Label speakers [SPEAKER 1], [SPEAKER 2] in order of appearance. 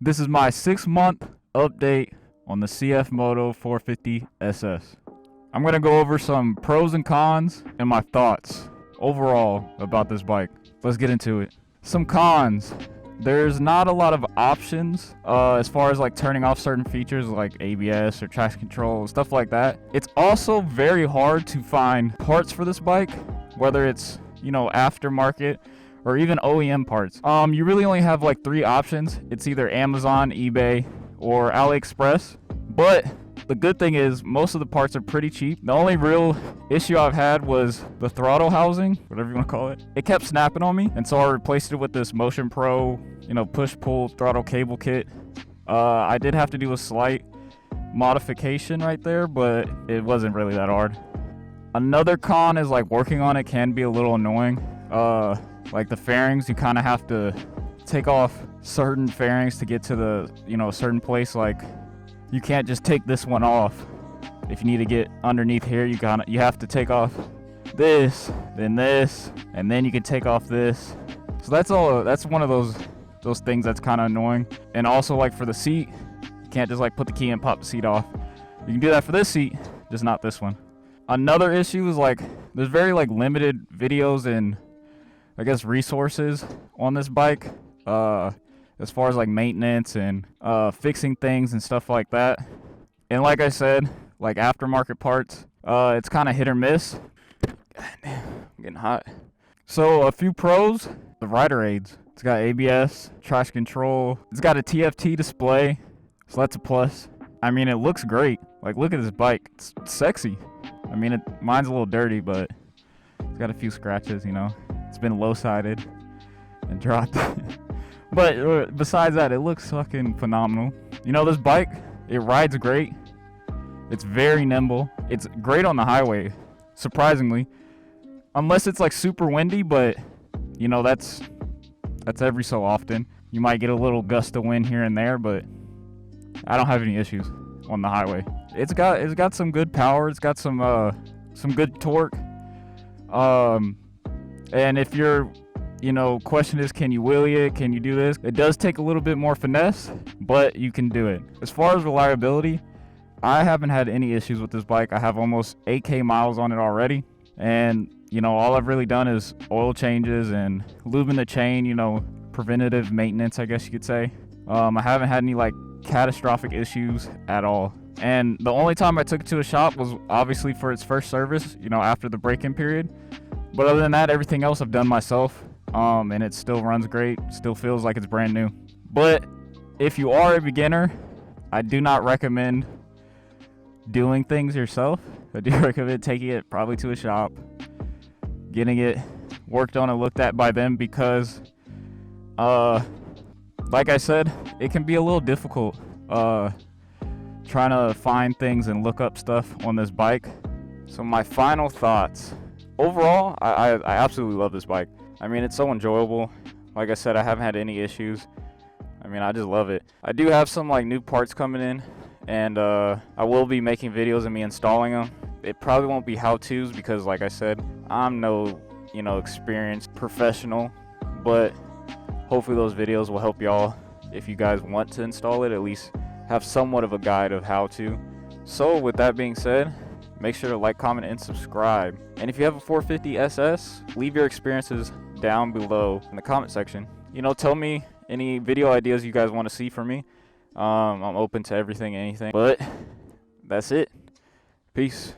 [SPEAKER 1] This is my 6-month update on the Cfmoto 450Ss. I'm going to go over some pros and cons and my thoughts overall about this bike. Let's get into it. Some cons. There's not a lot of options as far as like turning off certain features like ABS or traction control, stuff like that. It's also very hard to find parts for this bike, whether it's, aftermarket or even OEM parts. You really only have like 3 options. It's either Amazon, eBay, or AliExpress. But the good thing is most of the parts are pretty cheap. The only real issue I've had was the throttle housing, whatever you want to call it. It kept snapping on me, and so I replaced it with this Motion Pro, push-pull throttle cable kit. I did have to do a slight modification right there, but it wasn't really that hard. Another con is like working on it can be a little annoying. Like the fairings, you kind of have to take off certain fairings to get to the, a certain place. Like you can't just take this one off. If you need to get underneath here, you have to take off this, then this, and then you can take off this. So that's one of those things that's kind of annoying. And also like for the seat, you can't just like put the key and pop the seat off. You can do that for this seat, just not this one. Another issue is like there's very like limited videos and I guess resources on this bike as far as like maintenance and fixing things and stuff like that. And like I said, like aftermarket parts, it's kind of hit or miss. God damn, I'm getting hot. So a few pros: the rider aids. It's got ABS, traction control. It's got a TFT display, so that's a plus. I mean, it looks great. Like, look at this bike. It's sexy. I mean, mine's a little dirty, but it's got a few scratches, It's been low-sided and dropped. But besides that, it looks fucking phenomenal. This bike, it rides great. It's very nimble. It's great on the highway, surprisingly. Unless it's like super windy, but that's every so often. You might get a little gust of wind here and there, but I don't have any issues on the highway. It's got some good power. It's got some good torque. And if your question is, can you wheelie it? Can you do this? It does take a little bit more finesse, but you can do it. As far as reliability, I haven't had any issues with this bike. I have almost 8K miles on it already. And, all I've really done is oil changes and lubing the chain, preventative maintenance, I guess you could say. I haven't had any like catastrophic issues at all. And the only time I took it to a shop was obviously for its first service, after the break-in period. But other than that, everything else I've done myself. And it still runs great, still feels like it's brand new. But if you are a beginner, I do not recommend doing things yourself. I do recommend taking it probably to a shop, getting it worked on and looked at by them, because like I said, it can be a little difficult trying to find things and look up stuff on this bike. So my final thoughts. Overall, I absolutely love this bike. I mean, it's so enjoyable. Like I said, I haven't had any issues. I mean, I just love it. I do have some like new parts coming in, and I will be making videos of me installing them. It probably won't be how-tos because, like I said, I'm no, experienced professional, but hopefully those videos will help y'all if you guys want to install it, at least have somewhat of a guide of how to. So with that being said, make sure to like, comment, and subscribe. And if you have a 450Ss, leave your experiences down below in the comment section. Tell me any video ideas you guys want to see from me. I'm open to everything, anything. But that's it. Peace.